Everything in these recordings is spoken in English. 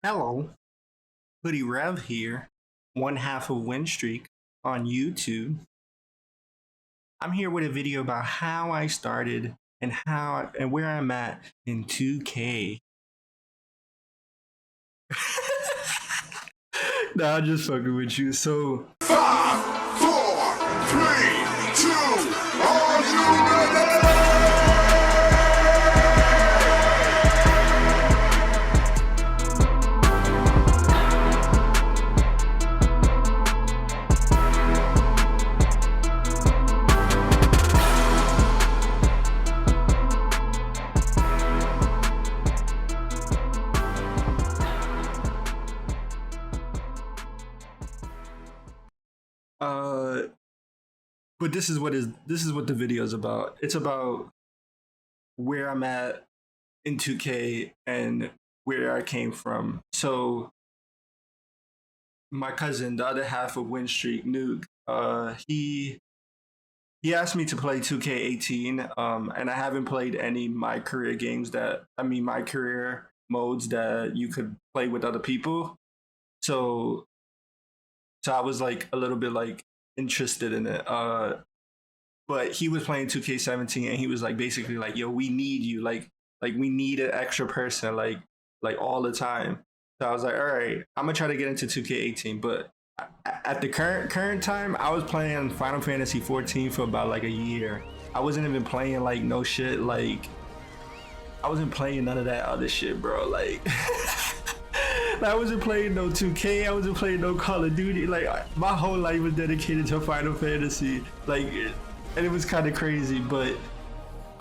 Hello, HoodieRev here, one half of Win Streak on YouTube. I'm here with a video about how I started and where I'm at in 2K. Nah, I'm just fucking with you. So 5, 4, 3, 2, are you ready? but this is what the video is about. It's about where I'm at in 2K and where I came from. So my cousin, the other half of Win Streak, Nuke, he asked me to play 2K18, and I haven't played any my career games my career modes that you could play with other people. So I was like a little bit like interested in it. But he was playing 2K17 and he was like basically like, yo, we need you, like we need an extra person, like all the time. So I was like, all right, I'm gonna try to get into 2K18. But at the current time, I was playing Final Fantasy 14 for about like a year. I wasn't even playing like no shit, like I wasn't playing none of that other shit, bro. Like I wasn't playing no 2K, I wasn't playing no Call of Duty. Like my whole life was dedicated to Final Fantasy. Like, and it was kind of crazy, but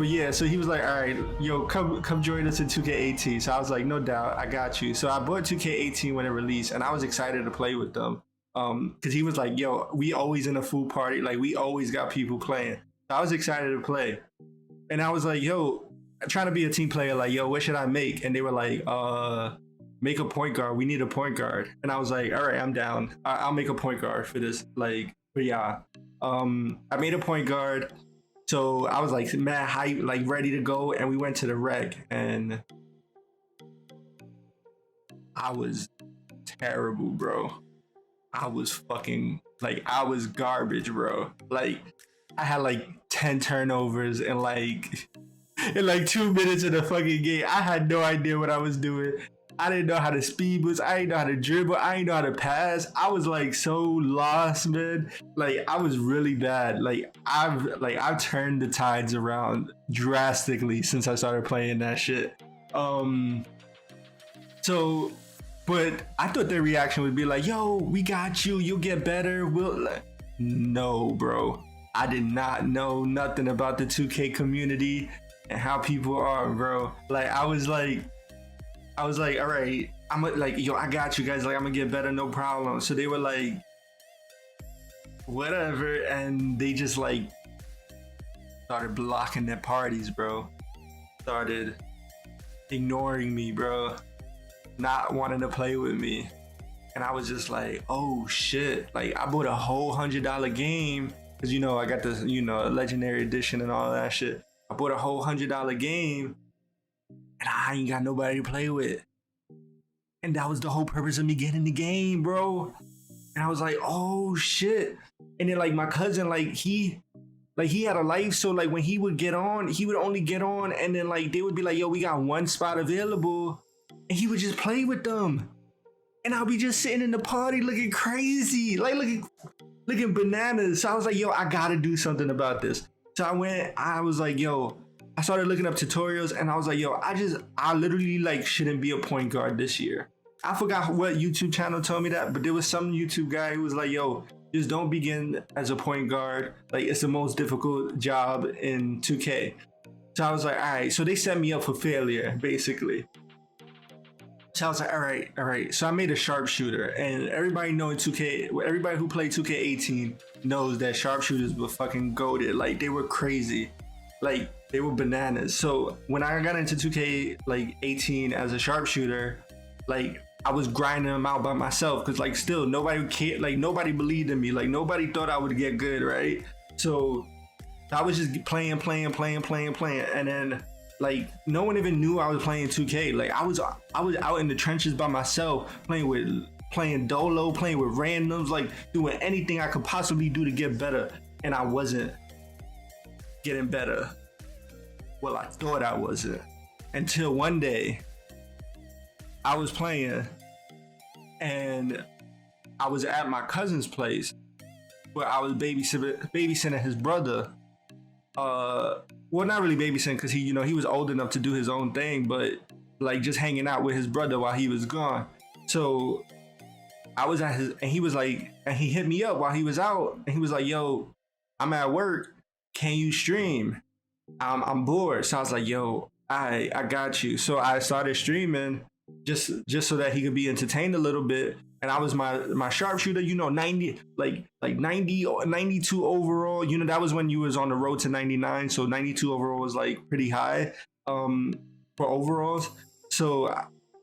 yeah. So he was like, all right, yo, come join us in 2K18. So I was like, no doubt, I got you. So I bought 2K18 when it released, and I was excited to play with them. Cause he was like, yo, we always in a full party, like we always got people playing. So I was excited to play, and I was like, yo, I'm trying to be a team player. Like, yo, what should I make? And they were like, make a point guard. We need a point guard. And I was like, all right, I'm down. I'll make a point guard for this. Like, but yeah, I made a point guard. So I was like mad hype, like ready to go. And we went to the rec, and I was terrible, bro. I was fucking like, I was garbage, bro. Like I had like 10 turnovers in like 2 minutes of the fucking game. I had no idea what I was doing. I didn't know how to speed boost. I didn't know how to dribble. I didn't know how to pass. I was like so lost, man. Like I was really bad. Like I've turned the tides around drastically since I started playing that shit. So, but I thought their reaction would be like, "Yo, we got you. You'll get better." No, bro. I did not know nothing about the 2K community and how people are, bro. Like I was like, all right, I'm like, yo, I got you guys. Like, I'm gonna get better, no problem. So they were like, whatever, and they just like started blocking their parties, bro. Started ignoring me, bro. Not wanting to play with me, and I was just like, oh shit! Like, I bought a whole $100 game because I got this, legendary edition and all that shit. I bought a whole $100 game, and I ain't got nobody to play with. And that was the whole purpose of me getting the game, bro. And I was like, oh shit. And then like my cousin, he had a life. So like when he would get on, he would only get on, and then like they would be like, yo, we got one spot available. And he would just play with them. And I'll be just sitting in the party looking crazy, like looking bananas. So I was like, yo, I gotta do something about this. So I was like, yo, I started looking up tutorials, and I was like, yo, I literally like shouldn't be a point guard this year. I forgot what YouTube channel told me that, but there was some YouTube guy who was like, yo, just don't begin as a point guard. Like, it's the most difficult job in 2K. So I was like, all right. So they set me up for failure, basically. So I was like, all right. So I made a sharpshooter, and everybody knowing 2K, everybody who played 2K18 knows that sharpshooters were fucking goated. Like, they were crazy. Like, they were bananas. So when I got into 2K like 18 as a sharpshooter, like I was grinding them out by myself, because like still nobody cared, like nobody believed in me, like nobody thought I would get good, right? So I was just playing, and then like no one even knew I was playing 2K. Like I was out in the trenches by myself, playing dolo, playing with randoms, like doing anything I could possibly do to get better, and I wasn't getting better. Well, I thought I wasn't, until one day I was playing and I was at my cousin's place where I was babysitting his brother. Well, not really babysitting, because he was old enough to do his own thing, but like just hanging out with his brother while he was gone. So I was at his, and he was like, and he hit me up while he was out, and he was like, "Yo, I'm at work. Can you stream? I'm bored." So I was like, "Yo, I got you." So I started streaming just so that he could be entertained a little bit. And I was my sharpshooter, 90, like 90, 92 overall. That was when you was on the road to 99. So 92 overall was like pretty high for overalls. So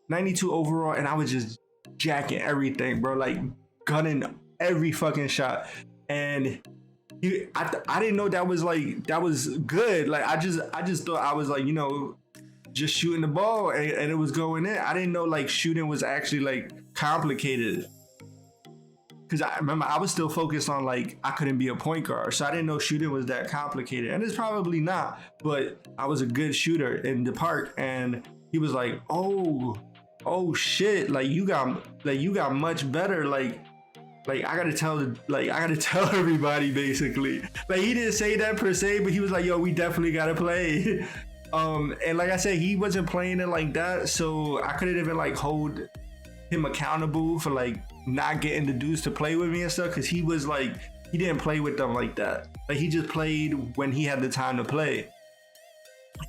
92 overall, and I was just jacking everything, bro, like gunning every fucking shot. And I didn't know that was good. Like I just thought I was like, just shooting the ball and it was going in. I didn't know like shooting was actually like complicated, because I remember I was still focused on like I couldn't be a point guard, so I didn't know shooting was that complicated, and it's probably not. But I was a good shooter in the park, and he was like, "Oh shit! Like you got much better. Like I gotta tell everybody basically." Like he didn't say that per se, but he was like, "Yo, we definitely gotta play." And like I said, he wasn't playing it like that, so I couldn't even like hold him accountable for like not getting the dudes to play with me and stuff, because he was like, he didn't play with them like that. Like he just played when he had the time to play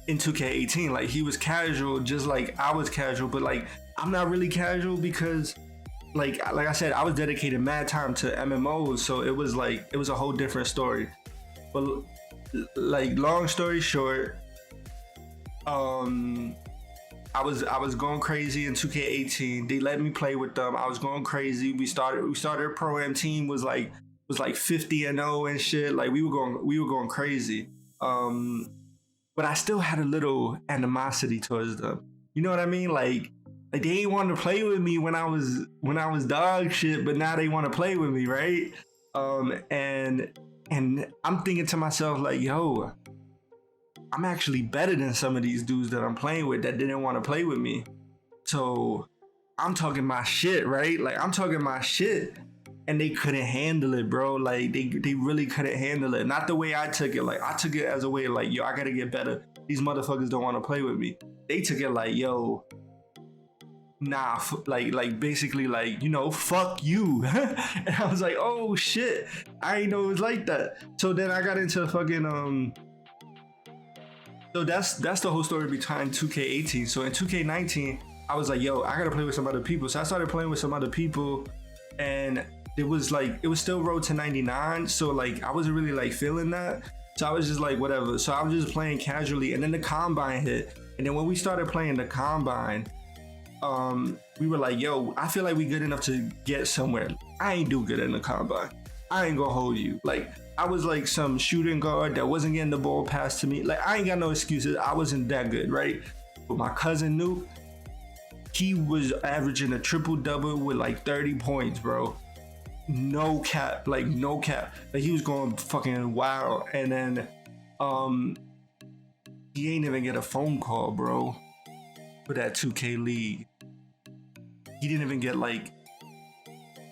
in 2K18. Like he was casual, just like I was casual, but like I'm not really casual, because like I said, I was dedicated mad time to MMOs, so it was a whole different story. But like long story short, I was going crazy in 2K18. They let me play with them. I was going crazy. We started a pro am team, was like 50-0 and shit. Like we were going crazy. But I still had a little animosity towards them. You know what I mean? Like they didn't want to play with me when I was dog shit, but now they want to play with me, right? And I'm thinking to myself like, yo, I'm actually better than some of these dudes that I'm playing with that didn't want to play with me. So I'm talking my shit, right? Like I'm talking my shit, and they couldn't handle it, bro. Like they really couldn't handle it. Not the way I took it. Like I took it as a way like, yo, I gotta get better. These motherfuckers don't want to play with me. They took it like, yo, nah, like basically like, fuck you. And I was like, oh shit, I ain't know it was like that. So then I got into fucking so that's the whole story behind 2K18. So in 2K19, I was like, yo, I gotta play with some other people. So I started playing with some other people, and it was still road to 99. So like I wasn't really like feeling that. So I was just like, whatever. So I was just playing casually, and then the combine hit. And then when we started playing the combine, we were like, yo, I feel like we good enough to get somewhere. I ain't do good in the combine. I ain't gonna hold you. Like I was like some shooting guard that wasn't getting the ball passed to me. Like I ain't got no excuses. I wasn't that good, right? But my cousin Nuke, he was averaging a triple double with like 30 points, bro. No cap, like no cap. Like he was going fucking wild. And then he ain't even get a phone call, bro, for that 2K league. He didn't even get like,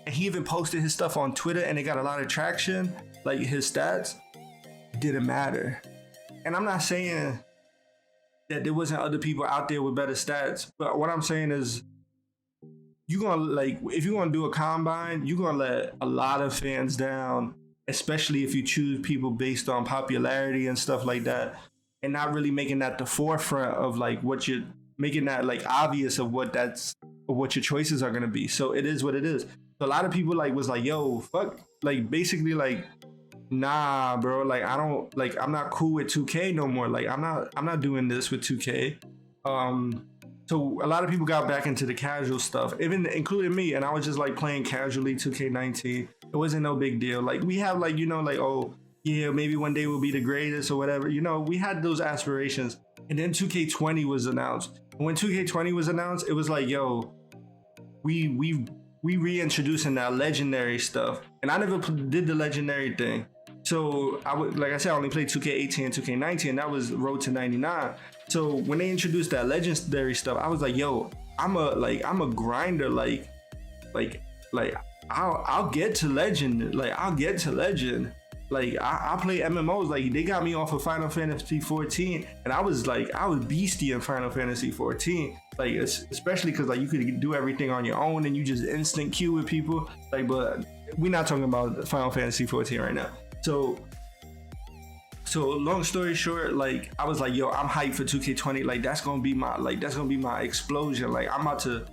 and he even posted his stuff on Twitter, and it got a lot of traction. Like his stats didn't matter. And I'm not saying that there wasn't other people out there with better stats, but what I'm saying is, you're gonna like, if you're gonna do a combine, you're gonna let a lot of fans down, especially if you choose people based on popularity and stuff like that, and not really making that the forefront of like what you're making that like obvious of what your choices are gonna be. So it is what it is. So a lot of people like was like, yo, fuck, like basically like, nah, bro, like I don't, like I'm not cool with 2K no more. Like I'm not doing this with 2K. So a lot of people got back into the casual stuff, even including me, and I was just like playing casually 2K19. It wasn't no big deal. Like we have like, like, oh yeah, maybe one day we'll be the greatest or whatever. We had those aspirations, And then 2K20 was announced. When 2K20 was announced, it was like, yo, we reintroducing that legendary stuff. And I never did the legendary thing. So I would, like I said, I only played 2K18 and 2K19, and that was Road to 99. So when they introduced that legendary stuff, I was like, yo, I'm a grinder, like I'll get to legend. Like I'll get to legend. Like I play MMOs. Like they got me off of Final Fantasy 14, and I was beastie in Final Fantasy 14. Like especially because like you could do everything on your own, and you just instant queue with people. Like, but we're not talking about Final Fantasy 14 right now. So long story short, like I was like, yo, I'm hyped for 2K20. Like that's gonna be my explosion. Like I'm about to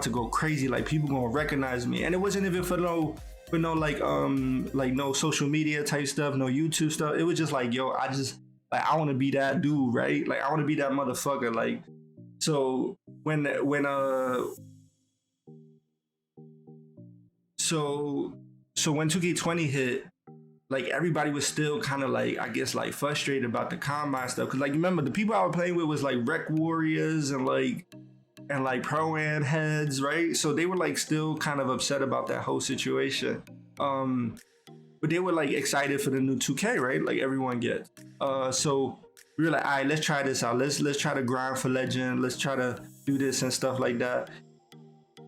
go crazy. Like people gonna recognize me. And it wasn't even for no no social media type stuff, no YouTube stuff. It was just like, yo, I want to be that dude, right? Like I want to be that motherfucker. Like so when 2K20 hit, like everybody was still kind of like, I guess, like frustrated about the combine stuff. Cause like, remember the people I was playing with was like Rec Warriors and like Pro-Am heads, right? So they were like still kind of upset about that whole situation. But they were like excited for the new 2K, right? Like everyone gets. So we were like, all right, let's try this out. Let's try to grind for legend. Let's try to do this and stuff like that.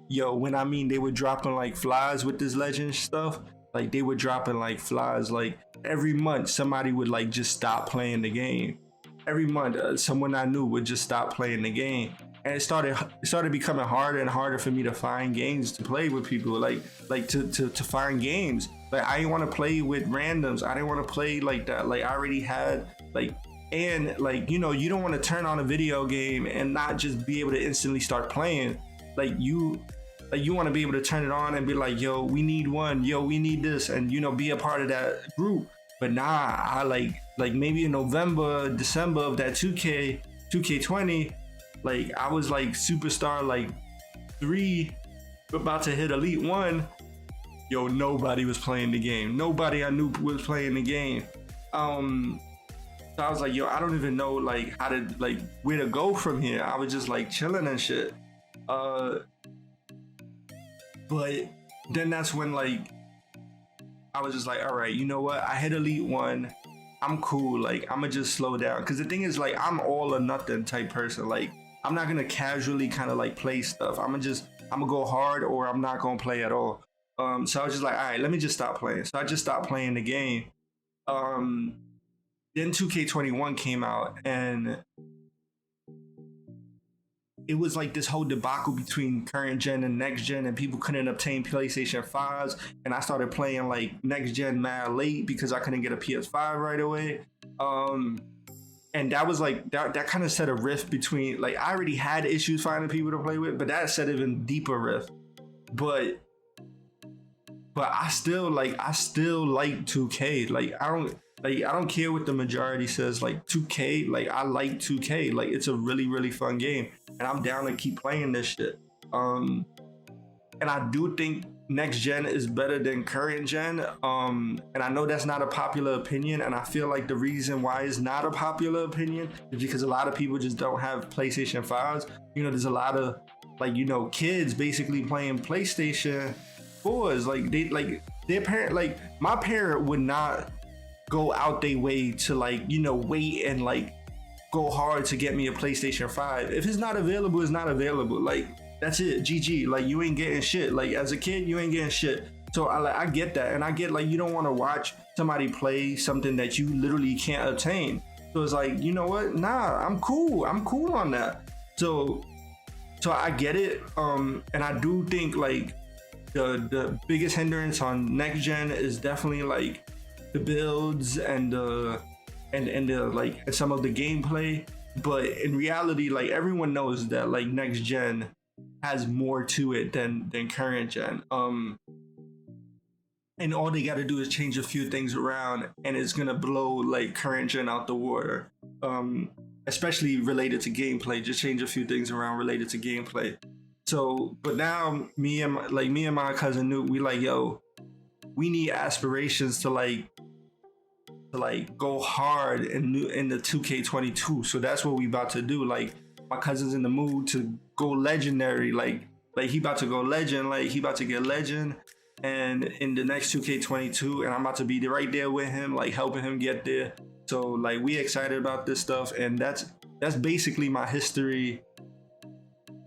Yo, when I mean they were dropping like flies with this legend stuff, like they were dropping like flies. Like every month somebody would like just stop playing the game. Every month someone I knew would just stop playing the game. And it started becoming harder and harder for me to find games to play with people, like to find games. Like I didn't want to play with randoms. I didn't want to play like that. Like I already had and you don't want to turn on a video game and not just be able to instantly start playing. Like you want to be able to turn it on and be like, yo, we need one, yo, we need this, and be a part of that group. But nah, I like maybe in November, December of that 2K20, like I was like superstar like 3, about to hit Elite 1. Yo, nobody was playing the game. Nobody I knew was playing the game. So I was like, yo, I don't even know like how to where to go from here. I was just like chilling and shit. But then that's when like I was just like, all right, you know what? I hit Elite 1. I'm cool. Like I'ma just slow down. Cause the thing is like I'm all or nothing type person. Like I'm not gonna casually kind of like play stuff. I'm gonna go hard or I'm not gonna play at all. So I was just like, all right, let me just stop playing. So I just stopped playing the game. Then 2K21 came out, and it was like this whole debacle between current gen and next gen, and people couldn't obtain PlayStation 5s. And I started playing like next gen mad late because I couldn't get a PS5 right away. And that was like that kind of set a rift between, like I already had issues finding people to play with, but that set an even deeper rift. But I still like 2K. Like I don't care what the majority says. Like 2K, like I like 2K. Like it's a really, really fun game, and I'm down to keep playing this shit. And I do think next gen is better than current gen. And I know that's not a popular opinion, and I feel like the reason why it's not a popular opinion is because a lot of people just don't have PlayStation 5s. There's a lot of kids basically playing PlayStation 4s. Like their parent, like my parent would not go out their way to wait and go hard to get me a PlayStation 5. If it's not available, it's not available. Like that's it, GG. Like you ain't getting shit. Like as a kid, you ain't getting shit. So I get that, and I get you don't want to watch somebody play something that you literally can't obtain. So it's like, you know what? Nah, I'm cool on that. So I get it. And I do think the biggest hindrance on next gen is definitely the builds and some of the gameplay. But in reality, everyone knows that next gen has more to it than current gen. And all they got to do is change a few things around, and it's gonna blow current gen out the water. Especially related to gameplay. Just change a few things around related to gameplay. So, but now me and my cousin Nuke, we yo, we need aspirations to to like go hard in the 2K22. So that's what we about to do. Like my cousin's in the mood to go legendary. Like he about to go legend. Like he about to get legend. And in the next 2K22, and I'm about to be right there with him, like helping him get there. So like we excited about this stuff, and that's basically my history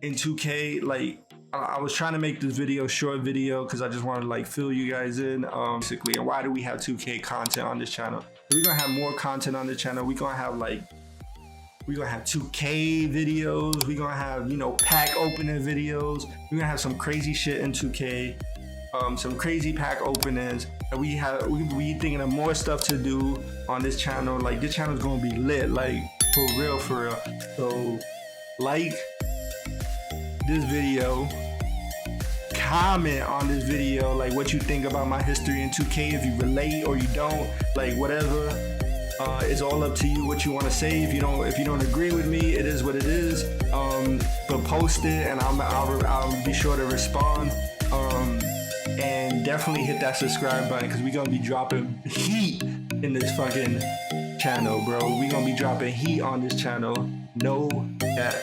in 2K. Like I was trying to make this video short video because I just wanted to like fill you guys in basically. And why do we have 2K content on this channel? We're gonna have more content on the channel. We're gonna have 2K videos. We're gonna have, you know, pack opening videos. We're gonna have some crazy shit in 2K. Some crazy pack openings, and we thinking of more stuff to do on this channel. Like this channel is gonna be lit, like for real. So like this video, comment on this video like what you think about my history in 2K, if you relate or you don't, like whatever. It's all up to you what you want to say. If you don't agree with me, it is what it is. But post it, and I'll be sure to respond. And definitely hit that subscribe button, because we're gonna be dropping heat in this fucking channel, bro. We're gonna be dropping heat on this channel. Know that.